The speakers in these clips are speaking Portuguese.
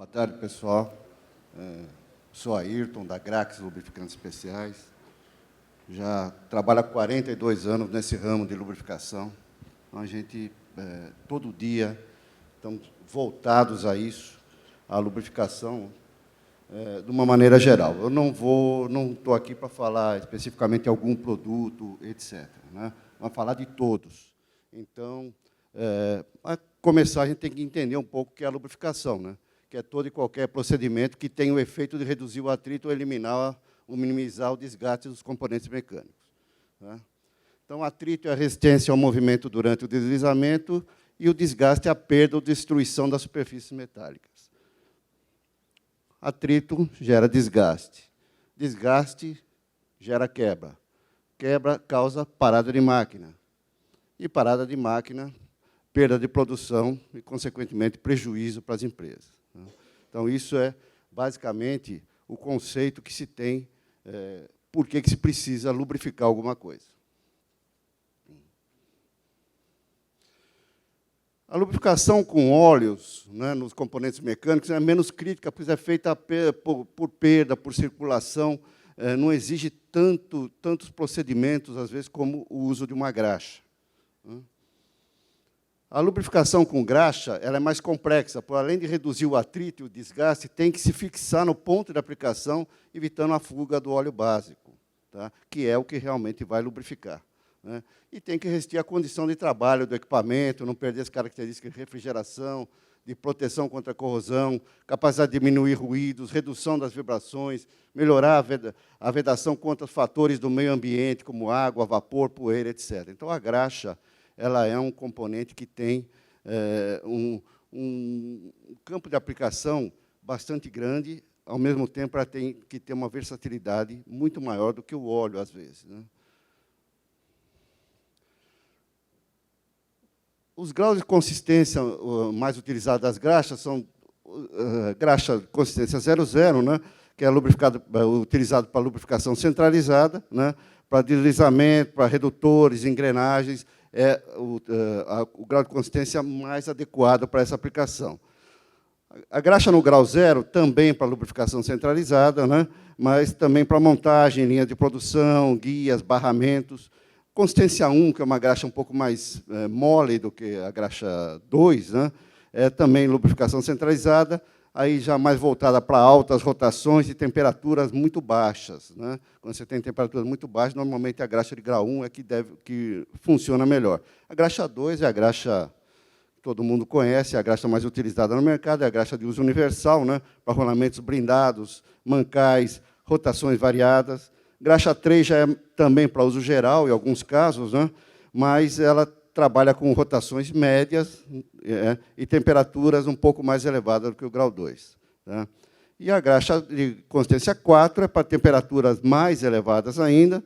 Boa tarde, pessoal. Sou Ayrton, da Grax Lubrificantes Especiais. Já trabalho há 42 anos nesse ramo de lubrificação. Então, a gente, todo dia, estamos voltados a isso, à lubrificação, de uma maneira geral. Eu não estou aqui para falar especificamente de algum produto, etc., né? Vamos falar de todos. Então, para começar, a gente tem que entender um pouco o que é a lubrificação, né? Que é todo e qualquer procedimento que tenha o efeito de reduzir o atrito ou eliminar ou minimizar o desgaste dos componentes mecânicos, né? Então, atrito é a resistência ao movimento durante o deslizamento e o desgaste é a perda ou destruição das superfícies metálicas. Atrito gera desgaste. Desgaste gera quebra. Quebra causa parada de máquina. E parada de máquina, perda de produção e, consequentemente, prejuízo para as empresas. Então, isso é, basicamente, o conceito que se tem, por que se precisa lubrificar alguma coisa. A lubrificação com óleos, né, nos componentes mecânicos é menos crítica, pois é feita por perda, por circulação, não exige tantos procedimentos, às vezes, como o uso de uma graxa. A lubrificação com graxa ela é mais complexa, por além de reduzir o atrito e o desgaste, tem que se fixar no ponto de aplicação, evitando a fuga do óleo básico, tá? Que é o que realmente vai lubrificar, né? E tem que resistir à condição de trabalho do equipamento, não perder as características de refrigeração, de proteção contra a corrosão, capacidade de diminuir ruídos, redução das vibrações, melhorar a vedação contra os fatores do meio ambiente, como água, vapor, poeira, etc. Então, a graxa ela é um componente que tem um campo de aplicação bastante grande, ao mesmo tempo, ela tem que ter uma versatilidade muito maior do que o óleo, às vezes, né? Os graus de consistência mais utilizados das graxas são graxa de consistência 00, né, que é utilizado para lubrificação centralizada, né, para deslizamento, para redutores, engrenagens, é o grau de consistência mais adequado para essa aplicação. A graxa no grau 0, também para lubrificação centralizada, né, mas também para montagem, linha de produção, guias, barramentos. Consistência 1, que é uma graxa um pouco mais mole do que a graxa 2, né, é também lubrificação centralizada, aí já mais voltada para altas rotações e temperaturas muito baixas, né? Quando você tem temperaturas muito baixas, normalmente a graxa de grau 1 é que funciona melhor. A graxa 2 é a graxa que todo mundo conhece, é a graxa mais utilizada no mercado, é a graxa de uso universal, né? Para rolamentos blindados, mancais, rotações variadas. Graxa 3 já é também para uso geral, em alguns casos, né? Mas ela trabalha com rotações médias e temperaturas um pouco mais elevadas do que o grau 2. Tá? E a graxa de consistência 4 é para temperaturas mais elevadas ainda,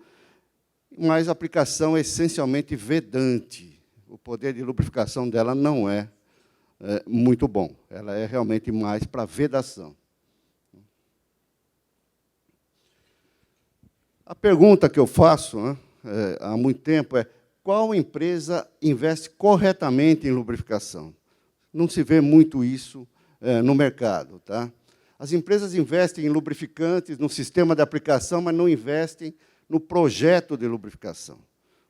mas a aplicação é essencialmente vedante. O poder de lubrificação dela não é muito bom. Ela é realmente mais para vedação. A pergunta que eu faço, né, há muito tempo é: qual empresa investe corretamente em lubrificação? Não se vê muito isso no mercado, tá? As empresas investem em lubrificantes, no sistema de aplicação, mas não investem no projeto de lubrificação.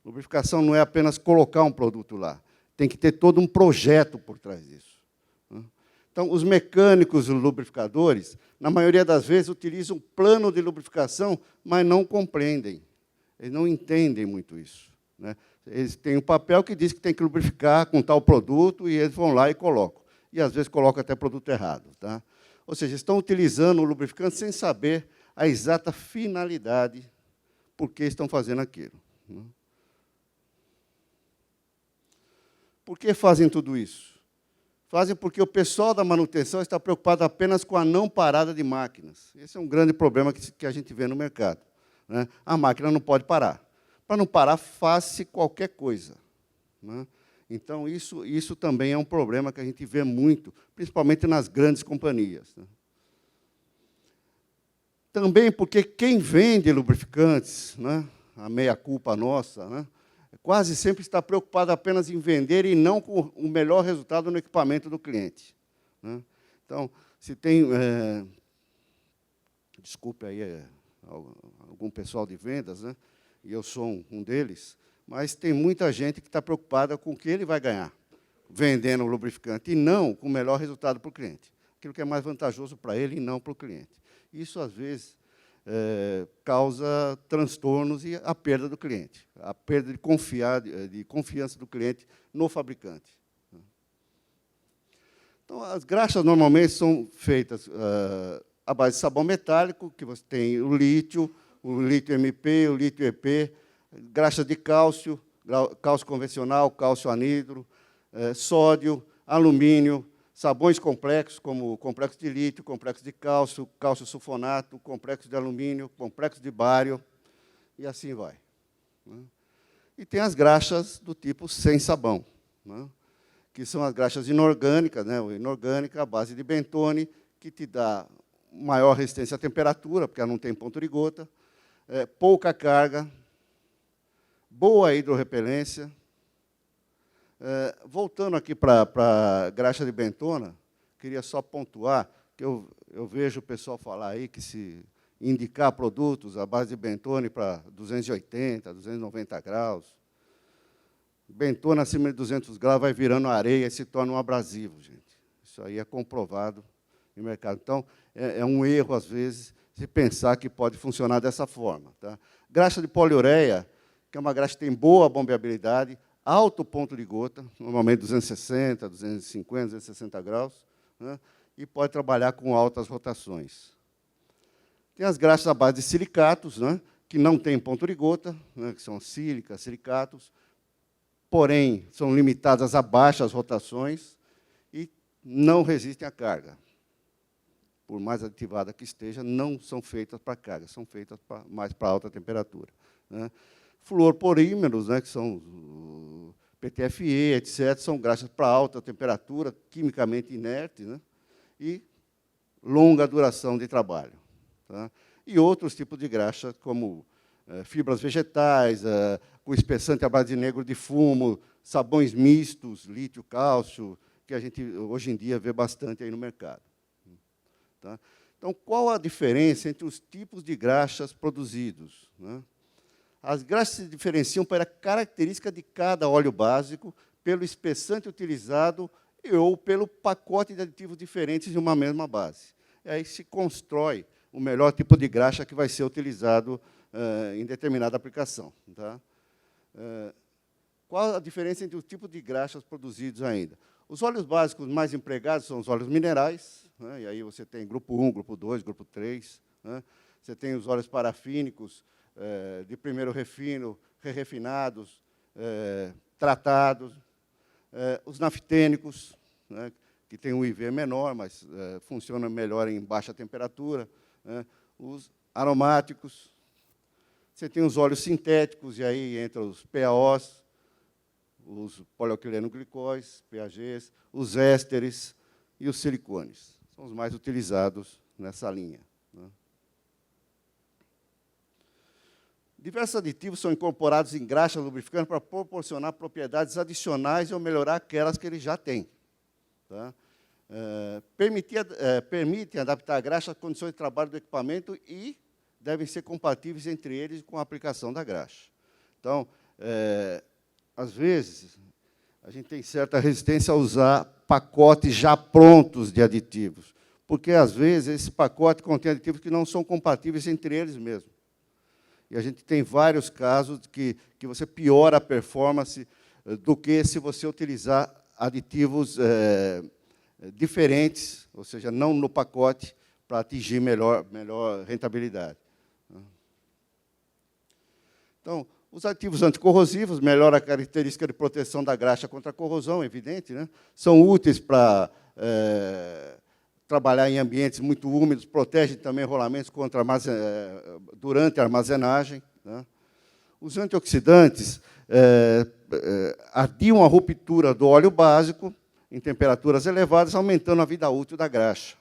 Lubrificação não é apenas colocar um produto lá, tem que ter todo um projeto por trás disso. Então, os mecânicos lubrificadores, na maioria das vezes, utilizam um plano de lubrificação, mas não compreendem, eles não entendem muito isso, né? Eles têm um papel que diz que tem que lubrificar com tal produto e eles vão lá e colocam. E, às vezes, colocam até produto errado, tá? Ou seja, estão utilizando o lubrificante sem saber a exata finalidade por que estão fazendo aquilo. Por que fazem tudo isso? Fazem porque o pessoal da manutenção está preocupado apenas com a não parada de máquinas. Esse é um grande problema que a gente vê no mercado, né? A máquina não pode parar. Para não parar, faz-se qualquer coisa, né? Então, isso também é um problema que a gente vê muito, principalmente nas grandes companhias, né? Também porque quem vende lubrificantes, né, a meia-culpa nossa, né, quase sempre está preocupado apenas em vender e não com o melhor resultado no equipamento do cliente, né? Então, Se tem, desculpe aí algum pessoal de vendas, né? E eu sou um deles, mas tem muita gente que está preocupada com o que ele vai ganhar vendendo o lubrificante, e não com o melhor resultado para o cliente. Aquilo que é mais vantajoso para ele e não para o cliente. Isso, às vezes, causa transtornos e a perda do cliente, a perda de confiança do cliente no fabricante. Então, as graxas normalmente são feitas à base de sabão metálico, que você tem o lítio MP, o lítio EP, graxa de cálcio, cálcio convencional, cálcio anidro, sódio, alumínio, sabões complexos, como o complexo de lítio, complexo de cálcio, cálcio sulfonato, complexo de alumínio, complexo de bário, e assim vai. E tem as graxas do tipo sem sabão, que são as graxas inorgânicas, inorgânica, à base de bentone, que te dá maior resistência à temperatura, porque ela não tem ponto de gota, pouca carga, boa hidrorrepelência. Voltando aqui para a graxa de bentona, queria só pontuar que eu vejo o pessoal falar aí que se indicar produtos à base de bentone para 280, 290 graus, bentona acima de 200 graus vai virando areia e se torna um abrasivo, gente. Isso aí é comprovado no mercado. Então, é um erro, às vezes, se pensar que pode funcionar dessa forma. Tá? Graxa de poliureia, que é uma graxa que tem boa bombeabilidade, alto ponto de gota, normalmente 260, 250, 260 graus, e pode trabalhar com altas rotações. Tem as graxas à base de silicatos, que não têm ponto de gota, que são sílicas, silicatos, porém, são limitadas a baixas rotações e não resistem à carga. Por mais aditivada que esteja, não são feitas para carga, são feitas mais para alta temperatura. Fluorporímeros, que são PTFE, etc., são graxas para alta temperatura, quimicamente inertes, e longa duração de trabalho. Tá? E outros tipos de graxa, como fibras vegetais, com espessante à base de negro de fumo, sabões mistos, lítio, cálcio, que a gente, hoje em dia, vê bastante aí no mercado. Tá? Então, qual a diferença entre os tipos de graxas produzidos? As graxas se diferenciam pela característica de cada óleo básico, pelo espessante utilizado ou pelo pacote de aditivos diferentes de uma mesma base. E aí se constrói o melhor tipo de graxa que vai ser utilizado em determinada aplicação. Tá? Qual a diferença entre os tipos de graxas produzidos ainda? Os óleos básicos mais empregados são os óleos minerais, e aí você tem grupo 1, grupo 2, grupo 3. Você tem os óleos parafínicos, de primeiro refino, refinados, tratados, os naftênicos, que têm um IV menor, mas funcionam melhor em baixa temperatura, os aromáticos. Você tem os óleos sintéticos, e aí entra os PAOs, os polialquilenoglicóis, PAGs, os ésteres e os silicones. São os mais utilizados nessa linha. Diversos aditivos são incorporados em graxas lubrificantes para proporcionar propriedades adicionais ou melhorar aquelas que ele já tem. Tá? Permitem adaptar a graxa às condições de trabalho do equipamento e devem ser compatíveis entre eles com a aplicação da graxa. Então, às vezes, a gente tem certa resistência a usar pacotes já prontos de aditivos, porque, às vezes, esse pacote contém aditivos que não são compatíveis entre eles mesmos. E a gente tem vários casos que você piora a performance do que se você utilizar aditivos diferentes, ou seja, não no pacote, para atingir melhor rentabilidade. Então, os aditivos anticorrosivos melhoram a característica de proteção da graxa contra a corrosão, evidente, são úteis para trabalhar em ambientes muito úmidos, protegem também rolamentos durante a armazenagem. Os antioxidantes adiam a ruptura do óleo básico em temperaturas elevadas, aumentando a vida útil da graxa.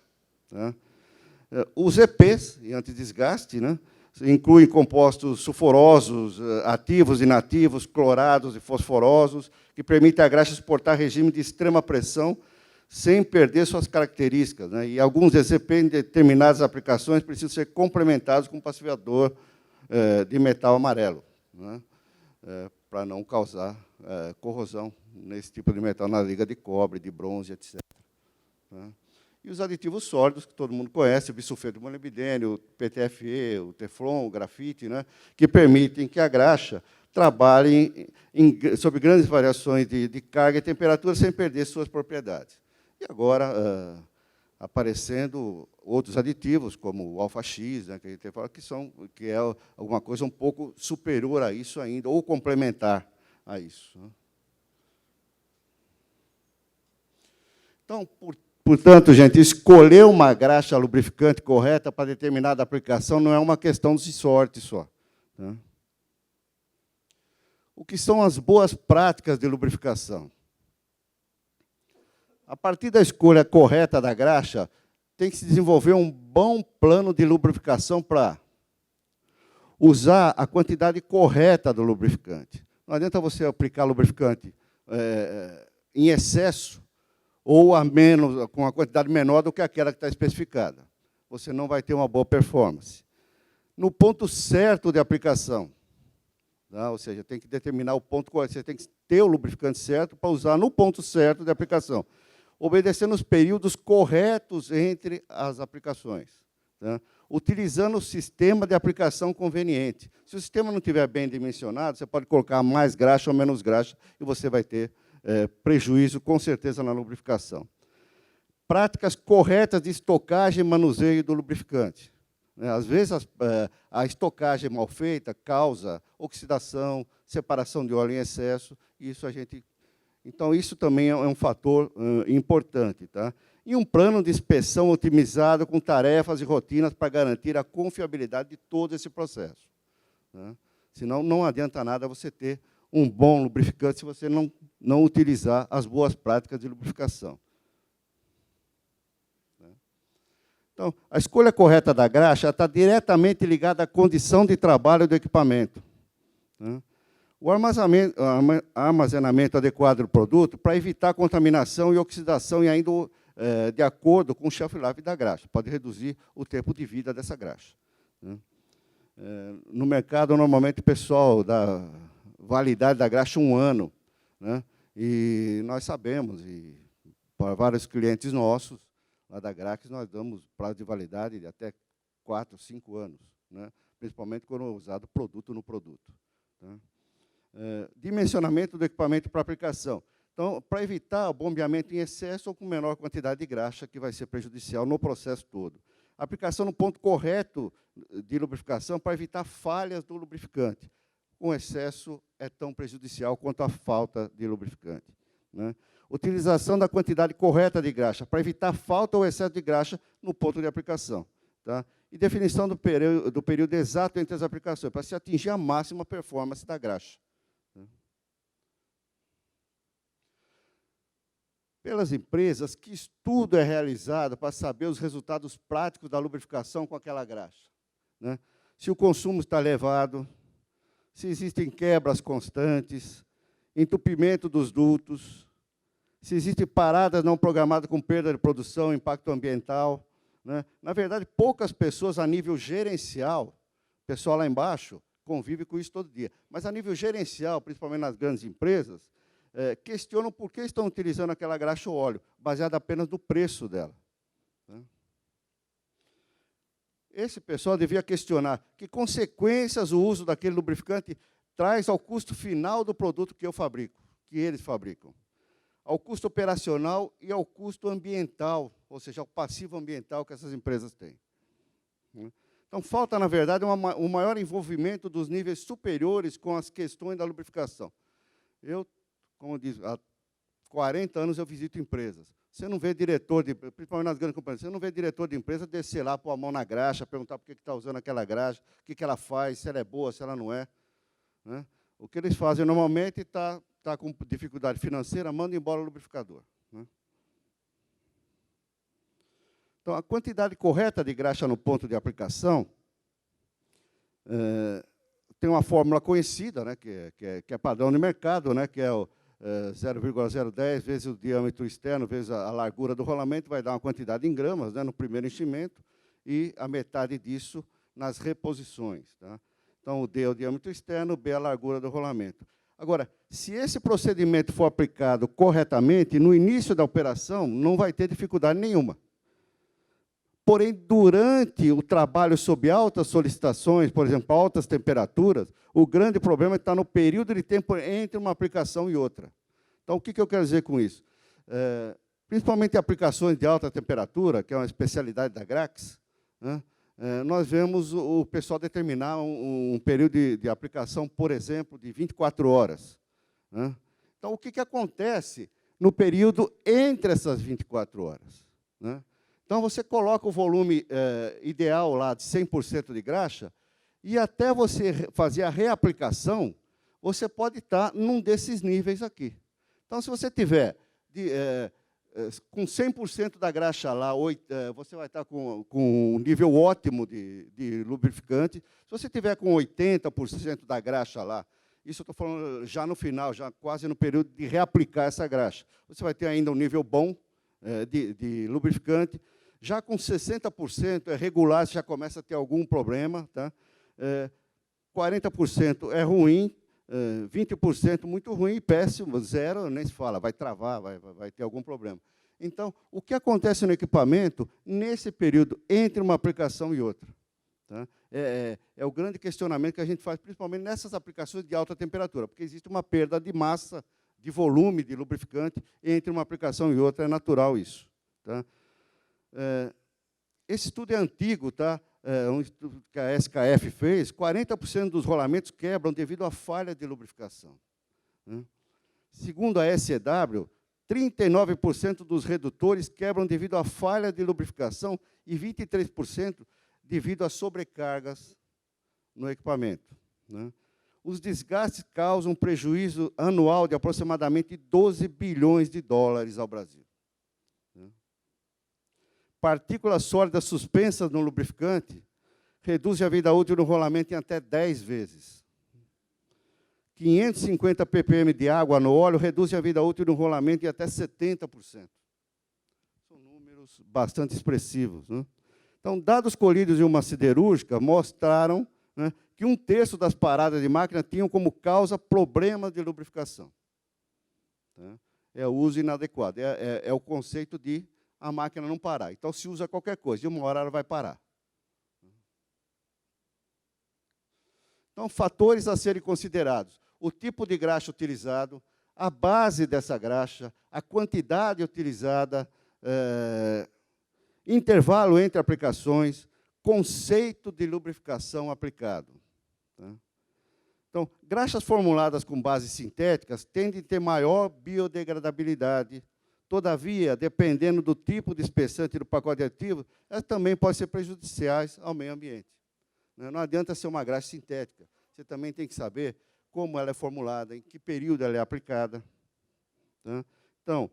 Os EPs, e antidesgaste, incluem compostos sulfurosos, ativos e inativos, clorados e fosforosos, que permitem à graxa suportar regime de extrema pressão, sem perder suas características, né? E alguns DCP em determinadas aplicações precisam ser complementados com passividador de metal amarelo, né? Para não causar corrosão nesse tipo de metal na liga de cobre, de bronze, etc. Né? E os aditivos sólidos, que todo mundo conhece, o bisulfeto de molibdênio, o PTFE, o Teflon, o grafite, né, que permitem que a graxa trabalhe sob grandes variações de carga e temperatura sem perder suas propriedades. E agora, aparecendo outros aditivos, como o alfa-X, né, que a gente fala, que é alguma coisa um pouco superior a isso ainda, ou complementar a isso. Né? Então, portanto, gente, escolher uma graxa lubrificante correta para determinada aplicação não é uma questão de sorte só. Tá? O que são as boas práticas de lubrificação? A partir da escolha correta da graxa, tem que se desenvolver um bom plano de lubrificação para usar a quantidade correta do lubrificante. Não adianta você aplicar lubrificante em excesso, ou a menos, com uma quantidade menor do que aquela que está especificada. Você não vai ter uma boa performance. No ponto certo de aplicação, tá? Ou seja, tem que determinar o ponto correto, você tem que ter o lubrificante certo para usar no ponto certo de aplicação, obedecendo os períodos corretos entre as aplicações, tá? Utilizando o sistema de aplicação conveniente. Se o sistema não estiver bem dimensionado, você pode colocar mais graxa ou menos graxa, e você vai ter prejuízo, com certeza, na lubrificação. Práticas corretas de estocagem e manuseio do lubrificante. Às vezes, a estocagem mal feita causa oxidação, separação de óleo em excesso, e então, isso também é um fator importante. Tá? E um plano de inspeção otimizado com tarefas e rotinas para garantir a confiabilidade de todo esse processo. Tá? Senão, não adianta nada você ter um bom lubrificante se você não utilizar as boas práticas de lubrificação. Então, a escolha correta da graxa está diretamente ligada à condição de trabalho do equipamento. O armazenamento adequado do produto para evitar contaminação e oxidação, e ainda de acordo com o shelf life da graxa. Pode reduzir o tempo de vida dessa graxa. No mercado, normalmente, o pessoal dá validade da graxa 1 ano. Né? E nós sabemos, e para vários clientes nossos, lá da Grax, nós damos prazo de validade de até 4, 5 anos, né? Principalmente quando é usado produto no produto. Tá? Dimensionamento do equipamento para aplicação. Então, para evitar o bombeamento em excesso ou com menor quantidade de graxa, que vai ser prejudicial no processo todo. Aplicação no ponto correto de lubrificação para evitar falhas do lubrificante. Com excesso é tão prejudicial quanto a falta de lubrificante. Né? Utilização da quantidade correta de graxa, para evitar falta ou excesso de graxa no ponto de aplicação. Tá? E definição do período exato entre as aplicações, para se atingir a máxima performance da graxa. Pelas empresas, que estudo é realizado para saber os resultados práticos da lubrificação com aquela graxa? Né? Se o consumo está elevado, se existem quebras constantes, entupimento dos dutos, se existem paradas não programadas com perda de produção, impacto ambiental. Né? Na verdade, poucas pessoas a nível gerencial, o pessoal lá embaixo convive com isso todo dia, mas a nível gerencial, principalmente nas grandes empresas, questionam por que estão utilizando aquela graxa ou óleo, baseado apenas no preço dela. Né? Esse pessoal devia questionar que consequências o uso daquele lubrificante traz ao custo final do produto que eu fabrico, que eles fabricam, ao custo operacional e ao custo ambiental, ou seja, ao passivo ambiental que essas empresas têm. Então, falta, na verdade, um maior envolvimento dos níveis superiores com as questões da lubrificação. Eu, como eu disse, há 40 anos eu visito empresas. Você não vê diretor, principalmente nas grandes companhias, você não vê diretor de empresa descer lá, pôr a mão na graxa, perguntar por que está usando aquela graxa, o que ela faz, se ela é boa, se ela não é. Né? O que eles fazem normalmente está com dificuldade financeira, manda embora o lubrificador. Né? Então, a quantidade correta de graxa no ponto de aplicação tem uma fórmula conhecida, né, que é padrão de mercado, né, que é 0,010 vezes o diâmetro externo, vezes a largura do rolamento, vai dar uma quantidade em gramas, né, no primeiro enchimento, e a metade disso nas reposições. Tá? Então, o D é o diâmetro externo, o B é a largura do rolamento. Agora, se esse procedimento for aplicado corretamente, no início da operação, não vai ter dificuldade nenhuma. Porém, durante o trabalho sob altas solicitações, por exemplo, altas temperaturas, o grande problema está no período de tempo entre uma aplicação e outra. Então, o que eu quero dizer com isso? Principalmente em aplicações de alta temperatura, que é uma especialidade da Grax, né, nós vemos o pessoal determinar um período de aplicação, por exemplo, de 24 horas. Né? Então, o que acontece no período entre essas 24 horas? Né? Então, você coloca o volume ideal lá de 100% de graxa, e até você fazer a reaplicação, você pode estar num desses níveis aqui. Então, se você tiver com 100% da graxa lá, você vai estar com um nível ótimo de lubrificante. Se você tiver com 80% da graxa lá, isso eu estou falando já no final, já quase no período de reaplicar essa graxa, você vai ter ainda um nível bom de lubrificante. Já com 60% é regular, você já começa a ter algum problema. Tá? 40% é ruim, 20% muito ruim e péssimo, 0 nem se fala, vai travar, vai ter algum problema. Então, o que acontece no equipamento nesse período entre uma aplicação e outra? Tá? É o grande questionamento que a gente faz, principalmente nessas aplicações de alta temperatura, porque existe uma perda de massa, de volume de lubrificante entre uma aplicação e outra, é natural isso. Tá? Esse estudo é antigo, tá? Um estudo que a SKF fez, 40% dos rolamentos quebram devido à falha de lubrificação. Né? Segundo a SEW, 39% dos redutores quebram devido à falha de lubrificação e 23% devido a sobrecargas no equipamento. Né? Os desgastes causam prejuízo anual de aproximadamente 12 bilhões de dólares ao Brasil. Partículas sólidas suspensas no lubrificante reduzem a vida útil do rolamento em até 10 vezes. 550 ppm de água no óleo reduzem a vida útil do rolamento em até 70%. São números bastante expressivos. Né? Então, dados colhidos em uma siderúrgica mostraram, né, que 1/3 das paradas de máquina tinham como causa problemas de lubrificação. Tá? É o uso inadequado. É o conceito de a máquina não parar. Então, se usa qualquer coisa, de uma hora ela vai parar. Então, fatores a serem considerados. O tipo de graxa utilizado, a base dessa graxa, a quantidade utilizada, intervalo entre aplicações, conceito de lubrificação aplicado. Tá? Então, graxas formuladas com bases sintéticas tendem a ter maior biodegradabilidade. Todavia, dependendo do tipo de espessante do pacote ativo, elas também podem ser prejudiciais ao meio ambiente. Não adianta ser uma graxa sintética. Você também tem que saber como ela é formulada, em que período ela é aplicada. Tá? Então,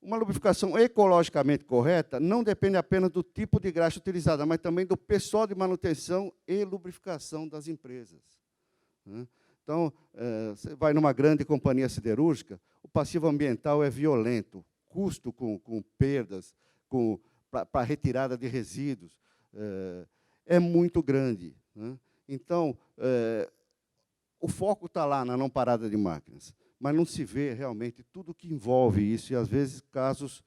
uma lubrificação ecologicamente correta não depende apenas do tipo de graxa utilizada, mas também do pessoal de manutenção e lubrificação das empresas. Tá? Então, você vai numa grande companhia siderúrgica, o passivo ambiental é violento, custo com perdas, para retirada de resíduos, é muito grande. Né? Então, o foco está lá na não parada de máquinas, mas não se vê realmente tudo que envolve isso, e, às vezes, casos,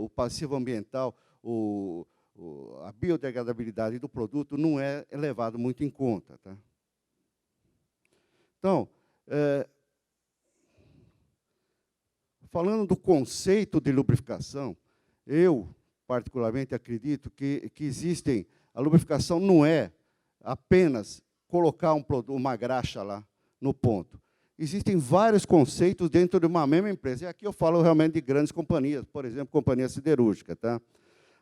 o passivo ambiental, a biodegradabilidade do produto não é levado muito em conta. Tá? Então, falando do conceito de lubrificação, eu, particularmente, acredito que existem... A lubrificação não é apenas colocar uma graxa lá no ponto. Existem vários conceitos dentro de uma mesma empresa. E aqui eu falo realmente de grandes companhias, por exemplo, companhia siderúrgica. Tá?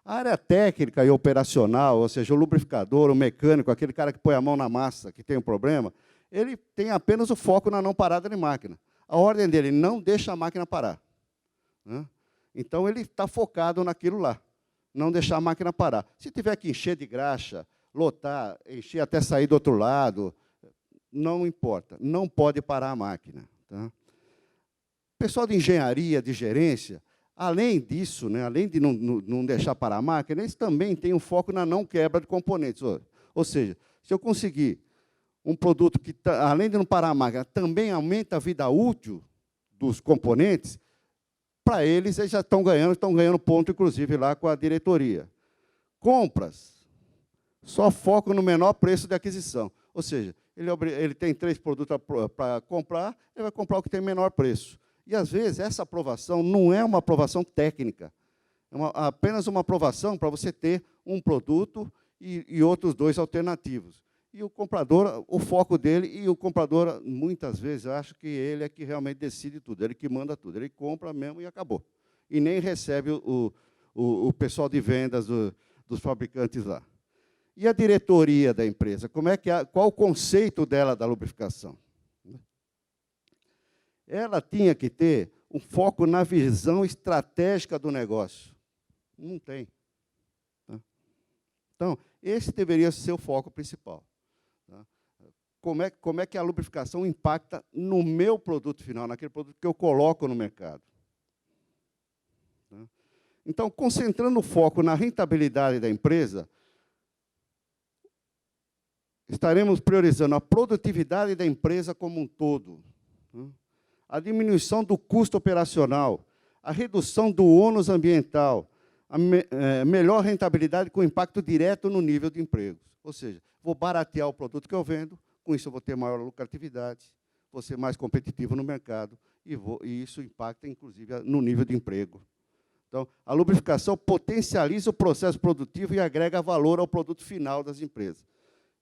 A área técnica e operacional, ou seja, o lubrificador, o mecânico, aquele cara que põe a mão na massa, que tem um problema, ele tem apenas o foco na não parada de máquina. A ordem dele não deixa a máquina parar. Né? Então, ele está focado naquilo lá, não deixar a máquina parar. Se tiver que encher de graxa, lotar, encher até sair do outro lado, não importa, não pode parar a máquina. Tá? pessoal de engenharia, de gerência, além disso, né, além de não deixar parar a máquina, eles também têm um foco na não quebra de componentes. Ou seja, se eu conseguir um produto que, além de não parar a máquina, também aumenta a vida útil dos componentes, para eles já estão ganhando ponto, inclusive, lá com a diretoria. Compras, só foco no menor preço de aquisição. Ou seja, ele tem 3 produtos para comprar, ele vai comprar o que tem menor preço. E, às vezes, essa aprovação não é uma aprovação técnica, é apenas uma aprovação para você ter um produto e outros 2 alternativos. E o comprador, o foco dele, e o comprador, muitas vezes, acha que ele é que realmente decide tudo, ele que manda tudo. Ele compra mesmo e acabou. E nem recebe o pessoal de vendas dos fabricantes lá. E a diretoria da empresa? Qual o conceito dela da lubrificação? Ela tinha que ter um foco na visão estratégica do negócio. Não tem. Então, esse deveria ser o foco principal. Como é que a lubrificação impacta no meu produto final, naquele produto que eu coloco no mercado? Então, concentrando o foco na rentabilidade da empresa, estaremos priorizando a produtividade da empresa como um todo, a diminuição do custo operacional, a redução do ônus ambiental, a melhor rentabilidade com impacto direto no nível de empregos. Ou seja, vou baratear o produto que eu vendo, com isso eu vou ter maior lucratividade, vou ser mais competitivo no mercado, e isso impacta, inclusive, no nível de emprego. Então, a lubrificação potencializa o processo produtivo e agrega valor ao produto final das empresas.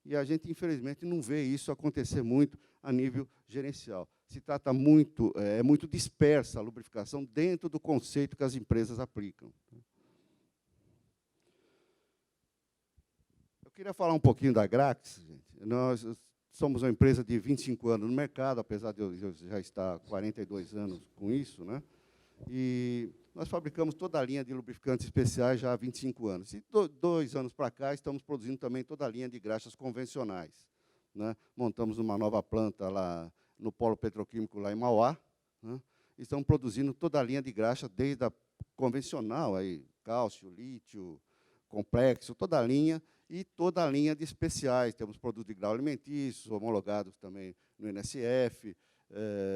E a gente, infelizmente, não vê isso acontecer muito a nível gerencial. Se trata muito, é muito dispersa a lubrificação dentro do conceito que as empresas aplicam. Eu queria falar um pouquinho da Grax, gente. Nós somos uma empresa de 25 anos no mercado, apesar de eu já estar há 42 anos com isso, né? E nós fabricamos toda a linha de lubrificantes especiais já há 25 anos. E 2 anos para cá, estamos produzindo também toda a linha de graxas convencionais, né? Montamos uma nova planta lá no Polo Petroquímico, lá em Mauá, né? E estamos produzindo toda a linha de graxa, desde a convencional, aí, cálcio, lítio, complexo, toda a linha, e toda a linha de especiais. Temos produtos de grau alimentício, homologados também no NSF.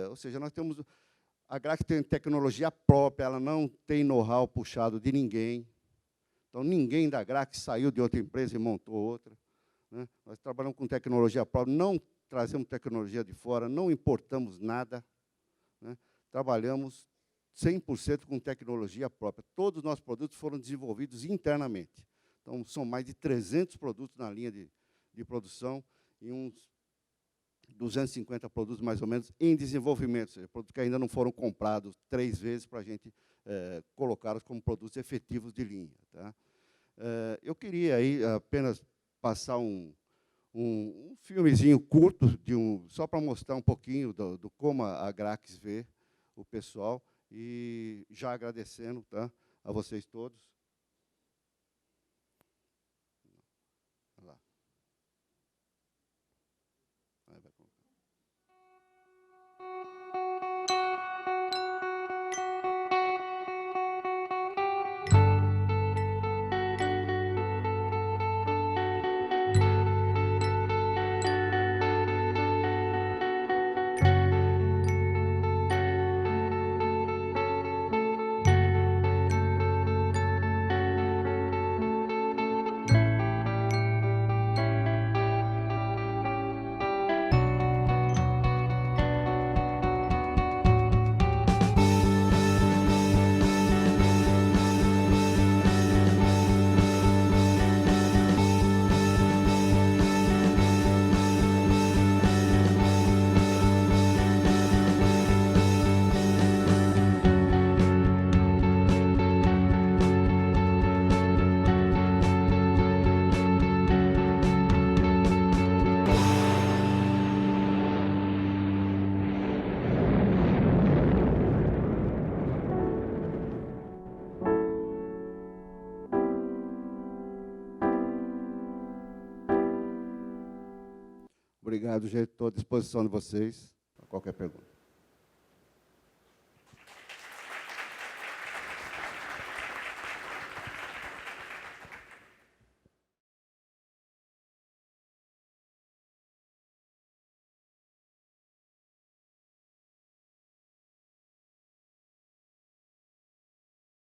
Ou seja, nós temos... A Grax tem tecnologia própria, ela não tem know-how puxado de ninguém. Então, ninguém da Grax saiu de outra empresa e montou outra, né? Nós trabalhamos com tecnologia própria, não trazemos tecnologia de fora, não importamos nada, né? Trabalhamos 100% com tecnologia própria. Todos os nossos produtos foram desenvolvidos internamente. Então, são mais de 300 produtos na linha de produção e uns 250 produtos, mais ou menos, em desenvolvimento, ou seja, produtos que ainda não foram comprados 3 vezes para a gente colocá-los como produtos efetivos de linha. Tá? Eu queria aí apenas passar um filmezinho curto, só para mostrar um pouquinho do como a Grax vê o pessoal, e já agradecendo, tá, a vocês todos. Vai lá. Vai colocar. Obrigado, gente. Estou à disposição de vocês para qualquer pergunta.